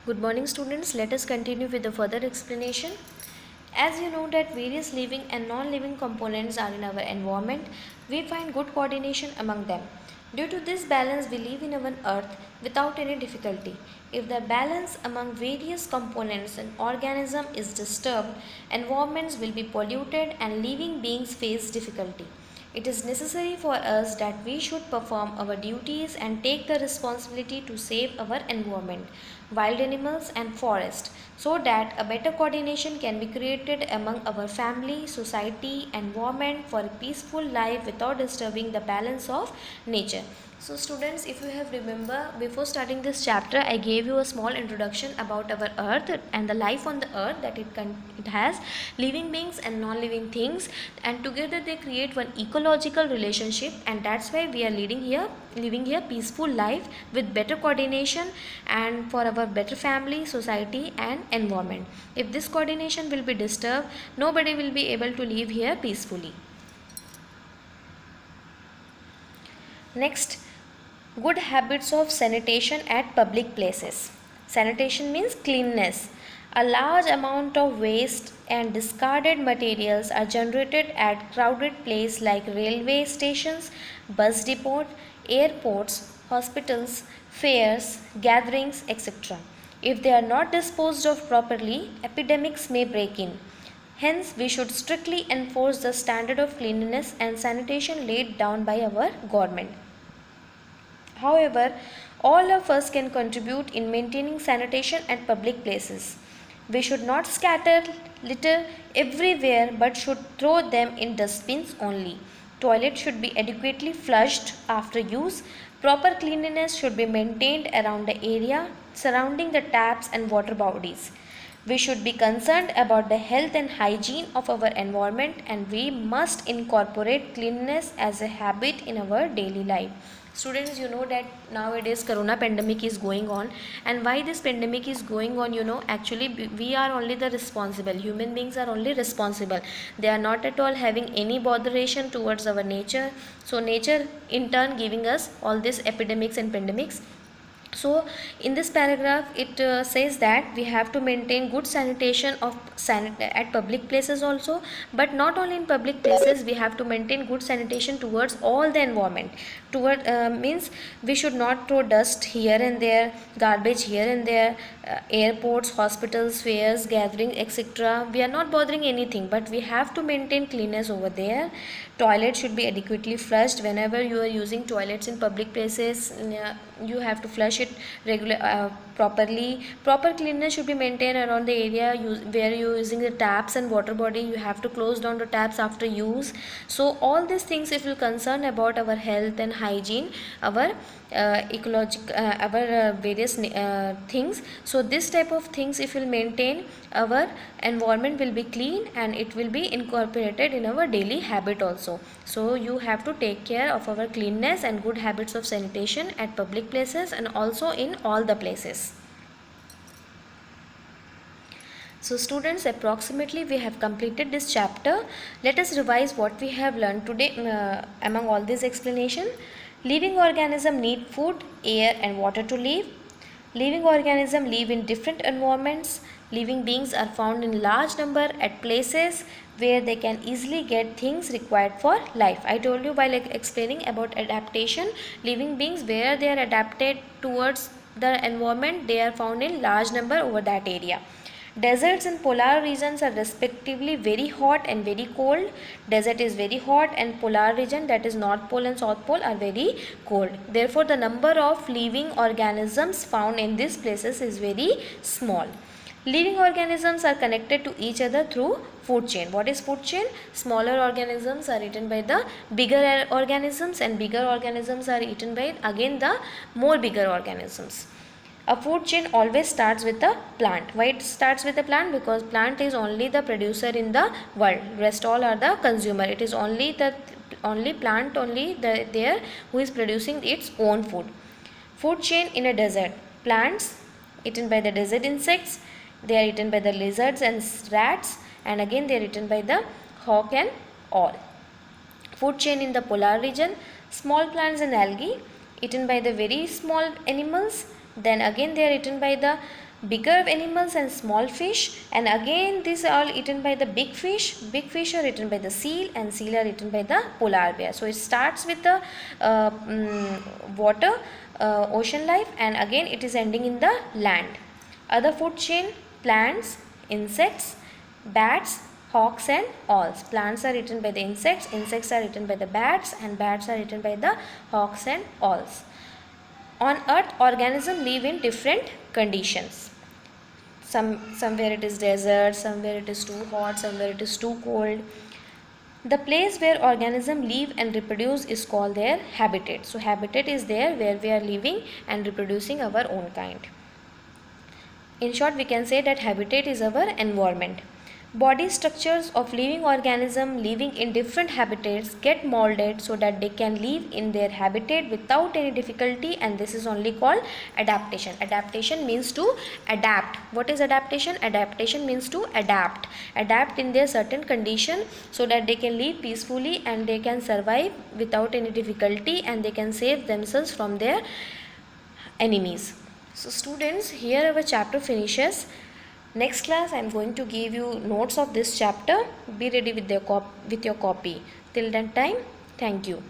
Good morning students, let us continue with the further explanation. As you know that various living and non-living components are in our environment, we find good coordination among them. Due to this balance, we live in our earth without any difficulty. If the balance among various components and organism is disturbed, environments will be polluted and living beings face difficulty. It is necessary for us that we should perform our duties and take the responsibility to save our environment, wild animals and forest, so that a better coordination can be created among our family, society, environment for a peaceful life without disturbing the balance of nature. So students, if you have remember, before starting this chapter I gave you a small introduction about our earth and the life on the earth, that it has living beings and non-living things, and together they create one ecological relationship, and that's why we are living here peaceful life with better coordination and for our better family, society and environment. If this coordination will be disturbed, nobody will be able to live here peacefully. Next, good habits of sanitation at public places. Sanitation means cleanness. A large amount of waste and discarded materials are generated at crowded places like railway stations, bus depots, airports, hospitals, fairs, gatherings, etc. If they are not disposed of properly, epidemics may break in. Hence, we should strictly enforce the standard of cleanliness and sanitation laid down by our government. However, all of us can contribute in maintaining sanitation at public places. We should not scatter litter everywhere but should throw them in dustbins only. Toilets should be adequately flushed after use. Proper cleanliness should be maintained around the area surrounding the taps and water bodies. We should be concerned about the health and hygiene of our environment, and we must incorporate cleanliness as a habit in our daily life. Students, you know that nowadays corona pandemic is going on, and why this pandemic is going on, actually we are only the responsible, human beings are only responsible. They are not at all having any botheration towards our nature, so nature in turn giving us all these epidemics and pandemics. So in this paragraph it says that we have to maintain good sanitation at public places also, but not only in public places, we have to maintain good sanitation towards all the environment. Toward means we should not throw dust here and there, garbage here and there, airports, hospitals, fairs, gathering, etc. We are not bothering anything, but we have to maintain cleanness over there. Toilet should be adequately flushed. Whenever you are using toilets in public places, you have to flush it properly. Proper cleanness should be maintained around the area where you are using the taps and water body. You have to close down the taps after use. So all these things, if you concern about our health and hygiene, our various things, so this type of things if we'll maintain, our environment will be clean and it will be incorporated in our daily habit also. So you have to take care of our cleanness and good habits of sanitation at public places and also in all the places. So students, approximately we have completed this chapter. Let us revise what we have learned today among all this explanation. Living organisms need food, air and water to live. Living organisms live in different environments. Living beings are found in large number at places where they can easily get things required for life. I told you while explaining about adaptation, living beings where they are adapted towards the environment, they are found in large number over that area. Deserts and polar regions are respectively very hot and very cold. Desert is very hot and polar region, that is North Pole and South Pole, are very cold. Therefore, the number of living organisms found in these places is very small. Living organisms are connected to each other through food chain. What is food chain? Smaller organisms are eaten by the bigger organisms, and bigger organisms are eaten by again the more bigger organisms. A food chain always starts with a plant. Why it starts with a plant? Because plant is only the producer in the world. Rest all are the consumer. It is only plant there who is producing its own food. Food chain in a desert. Plants eaten by the desert insects. They are eaten by the lizards and rats, and again they are eaten by the hawk and all. Food chain in the polar region. Small plants and algae eaten by the very small animals. Then again they are eaten by the bigger animals and small fish, and again these are all eaten by the big fish. Big fish are eaten by the seal, and seal are eaten by the polar bear. So it starts with the water, ocean life, and again it is ending in the land. Other food chain: plants, insects, bats, hawks and owls. Plants are eaten by the insects, insects are eaten by the bats, and bats are eaten by the hawks and owls. On earth, organisms live in different conditions. Somewhere it is desert, somewhere it is too hot, somewhere it is too cold. The place where organisms live and reproduce is called their habitat. So habitat is there where we are living and reproducing our own kind. In short, we can say that habitat is our environment. Body structures of living organisms living in different habitats get molded so that they can live in their habitat without any difficulty, and this is only called adaptation. Adaptation means to adapt. What is adaptation? Adaptation means to adapt. Adapt in their certain condition so that they can live peacefully and they can survive without any difficulty, and they can save themselves from their enemies. So students, here our chapter finishes. Next class I am going to give you notes of this chapter. Be ready with your copy. Till that time, thank you.